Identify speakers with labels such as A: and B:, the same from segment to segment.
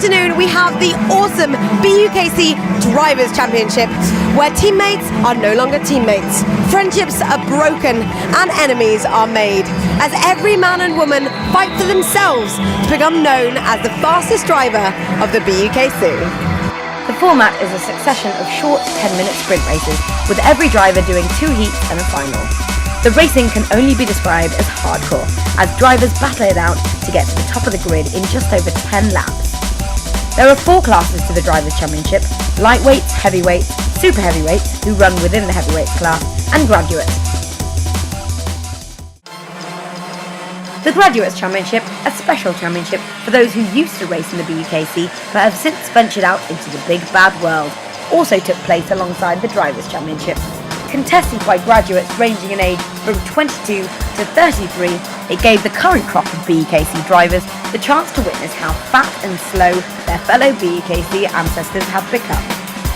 A: afternoon we have the awesome BUKC Drivers' Championship, where teammates are no longer teammates, friendships are broken and enemies are made, as every man and woman fight for themselves to become known as the fastest driver of the BUKC.
B: The format is a succession of short 10-minute sprint races, with every driver doing 2 heats and a final. The racing can only be described as hardcore, as drivers battle it out to get to the top of the grid in just over 10 laps. There are 4 classes to the Drivers' Championship: lightweights, heavyweights, super heavyweights, who run within the heavyweights class, and graduates. The Graduates' Championship, a special championship for those who used to race in the BUKC but have since ventured out into the big bad world, also took place alongside the Drivers' Championship. Contested by graduates ranging in age from 22 to 33, it gave the current crop of BUKC drivers the chance to witness how fat and slow their fellow BUKC ancestors have become.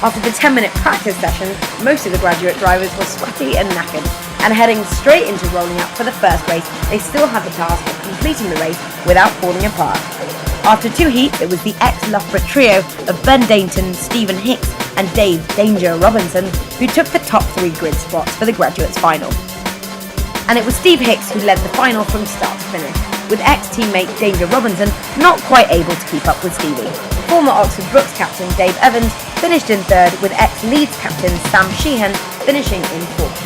B: After the 10-minute practice session, most of the graduate drivers were sweaty and knackered, and heading straight into rolling up for the first race, they still had the task of completing the race without falling apart. After 2 heats, it was the ex-Loughborough trio of Ben Dainton, Stephen Hicks and Dave Danger Robinson who took the top 3 grid spots for the graduates final. And it was Steve Hicks who led the final from start to finish, with ex-teammate Danger Robinson not quite able to keep up with Stevie. Former Oxford Brookes captain Dave Evans finished in 3rd, with ex-Leeds captain Sam Sheehan finishing in 4th.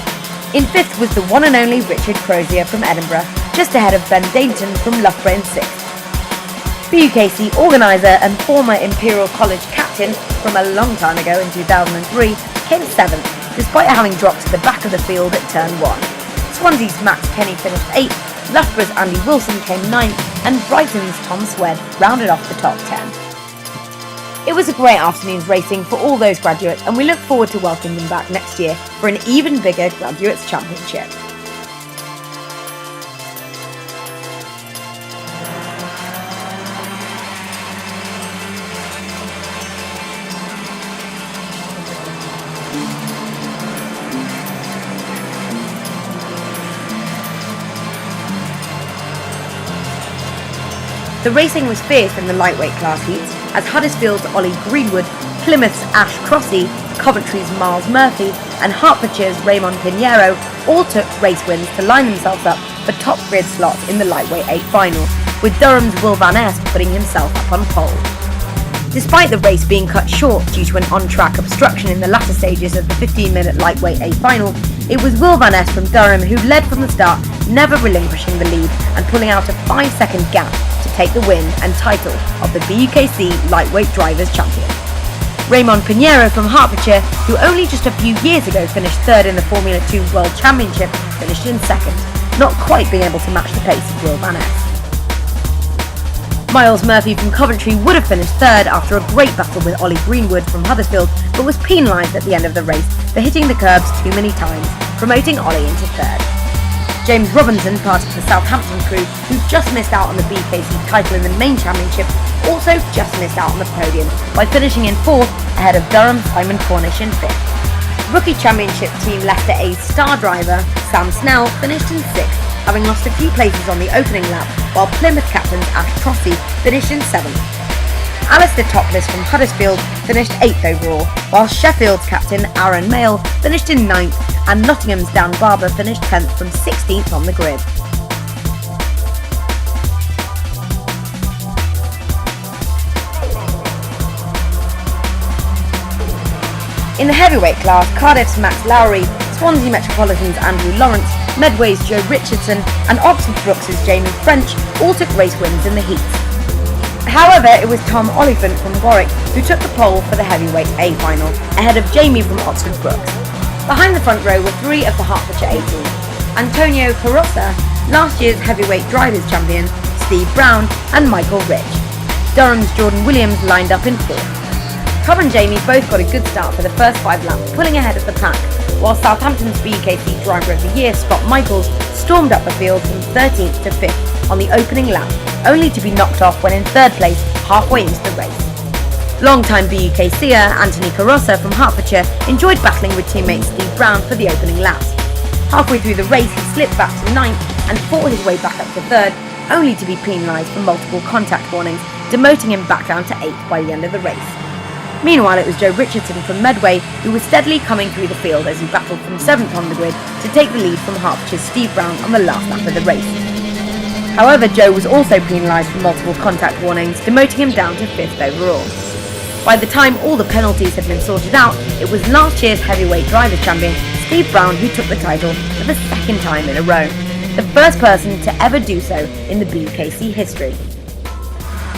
B: In 5th was the one and only Richard Crozier from Edinburgh, just ahead of Ben Dainton from Loughborough in 6th. BUKC organiser and former Imperial College captain from a long time ago in 2003 came 7th, despite having dropped to the back of the field at turn 1. Swansea's Max Kenny finished 8th, Loughborough's Andy Wilson came 9th, and Brighton's Tom Swed rounded off the top 10. It was a great afternoon's racing for all those graduates, and we look forward to welcoming them back next year for an even bigger Graduates' Championship. The racing was fierce in the lightweight class heats, as Huddersfield's Ollie Greenwood, Plymouth's Ash Crossy, Coventry's Miles Murphy and Hertfordshire's Raymond Pinheiro all took race wins to line themselves up for top grid slots in the lightweight 8 final, with Durham's Will Van Est putting himself up on pole. Despite the race being cut short due to an on-track obstruction in the latter stages of the 15-minute lightweight 8 final, it was Will Van Est from Durham who led from the start, never relinquishing the lead and pulling out a 5-second gap to take the win and title of the BUKC Lightweight Drivers' Champion. Raymond Pinheiro from Hertfordshire, who only just a few years ago finished 3rd in the Formula 2 World Championship, finished in 2nd, not quite being able to match the pace of Will Van Est. Miles Murphy from Coventry would have finished 3rd after a great battle with Ollie Greenwood from Huddersfield, but was penalised at the end of the race for hitting the curbs too many times, promoting Ollie into 3rd. James Robinson, part of the Southampton crew, who just missed out on the BKC title in the main championship, also just missed out on the podium by finishing in 4th ahead of Durham Simon Cornish in 5th. Rookie Championship team Leicester A's star driver Sam Snell finished in 6th, having lost a few places on the opening lap, while Plymouth captain's Ash Crossy finished in 7th. Alistair Topless from Huddersfield finished 8th overall, while Sheffield's captain Aaron Mayle finished in 9th, and Nottingham's Dan Barber finished 10th from 16th on the grid. In the heavyweight class, Cardiff's Max Lowry, Swansea Metropolitan's Andrew Lawrence, Medway's Joe Richardson and Oxford Brookes' Jamie French all took race wins in the heats. However, it was Tom Oliphant from Warwick who took the pole for the heavyweight A final, ahead of Jamie from Oxford Brookes. Behind the front row were 3 of the Hertfordshire A team: Antonio Carossa, last year's heavyweight drivers champion, Steve Brown and Michael Rich. Durham's Jordan Williams lined up in 4th. Tom and Jamie both got a good start for the first 5 laps, pulling ahead of the pack, while Southampton's BUKC Driver of the Year Scott Michaels stormed up the field from 13th to 5th on the opening lap, only to be knocked off when in 3rd place halfway into the race. Long-time BUKCer Anthony Carossa from Hertfordshire enjoyed battling with teammate Steve Brown for the opening laps. Halfway through the race he slipped back to 9th and fought his way back up to 3rd, only to be penalised for multiple contact warnings, demoting him back down to 8th by the end of the race. Meanwhile, it was Joe Richardson from Medway who was steadily coming through the field as he battled from 7th on the grid to take the lead from Hertfordshire's Steve Brown on the last lap of the race. However, Joe was also penalised for multiple contact warnings, demoting him down to 5th overall. By the time all the penalties had been sorted out, it was last year's heavyweight drivers' champion Steve Brown who took the title for the second time in a row, the first person to ever do so in the BUKC history.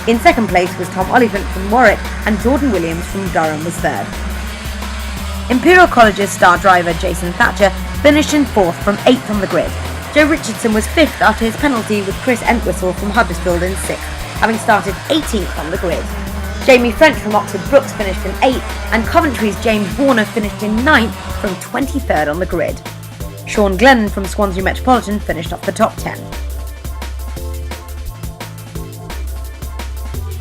B: In second place was Tom Oliphant from Warwick, and Jordan Williams from Durham was third. Imperial College's star driver Jason Thatcher finished in 4th from 8th on the grid. Joe Richardson was 5th after his penalty, with Chris Entwistle from Huddersfield in 6th, having started 18th on the grid. Jamie French from Oxford Brookes finished in 8th, and Coventry's James Warner finished in 9th from 23rd on the grid. Sean Glennon from Swansea Metropolitan finished off the top 10.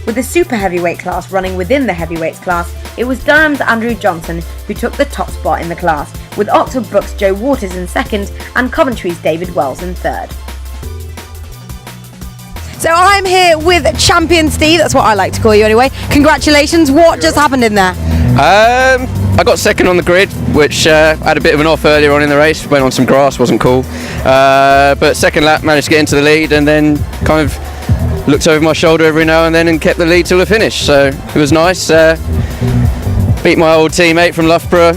B: With the super heavyweight class running within the heavyweights class, it was Durham's Andrew Johnson who took the top spot in the class, with Oxford Brookes' Joe Waters in 2nd and Coventry's David Wells in 3rd.
A: So I'm here with Champion Steve, that's what I like to call you anyway. Congratulations, what just happened in there?
C: I got second on the grid, which had a bit of an off earlier on in the race, went on some grass, wasn't cool. But second lap managed to get into the lead and then kind of looked over my shoulder every now and then and kept the lead till the finish, so it was nice. Beat my old teammate from Loughborough,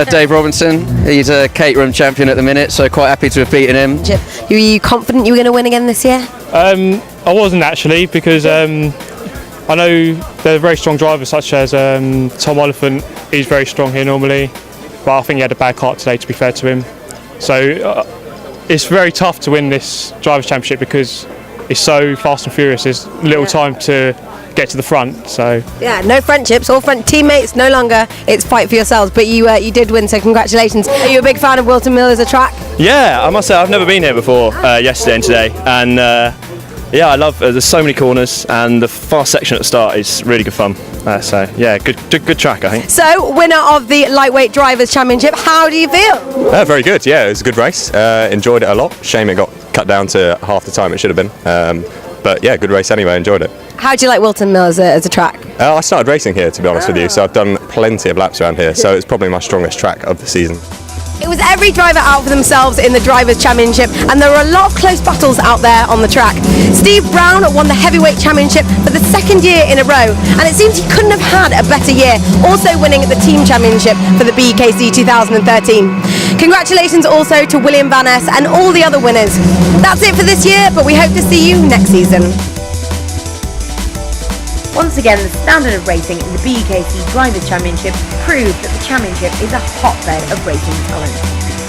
C: Dave Robinson. He's a Caterham champion at the minute, so quite happy to have beaten him.
A: Were you confident you were going to win again this year?
D: I wasn't actually, because I know they're very strong drivers such as Tom Oliphant. He's very strong here normally, but I think he had a bad kart today, to be fair to him. So it's very tough to win this drivers' championship because it's so fast and furious. There's little time to get to the front. So
A: yeah, no friendships, all teammates no longer. It's fight for yourselves. But you did win, so congratulations. Are you a big fan of Whilton Mill as a track?
E: Yeah, I must say I've never been here before yesterday and today, and yeah, I love. There's so many corners, and the fast section at the start is really good fun. So yeah, good track, I think.
A: So winner of the lightweight drivers' championship. How do you feel?
F: Very good. Yeah, it was a good race. Enjoyed it a lot. Shame it got cut down to half the time it should have been. But yeah, good race anyway. Enjoyed it.
A: How do you like Whilton Mill as a track?
F: I started racing here, to be honest with you, so I've done plenty of laps around here. So it's probably my strongest track of the season.
A: It was every driver out for themselves in the Drivers' Championship, and there were a lot of close battles out there on the track. Steve Brown won the Heavyweight Championship for the second year in a row, and it seems he couldn't have had a better year, also winning the Team Championship for the BUKC 2013. Congratulations also to William Van Ness and all the other winners. That's it for this year, but we hope to see you next season.
B: Once again, the standard of racing in the BUKC Drivers' Championship proved that the championship is a hotbed of racing talent.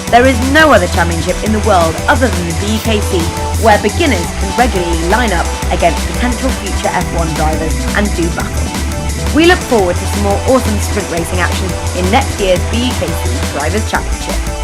B: There is no other championship in the world other than the BUKC where beginners can regularly line up against potential future F1 drivers and do battle. We look forward to some more awesome sprint racing action in next year's BUKC Drivers' Championship.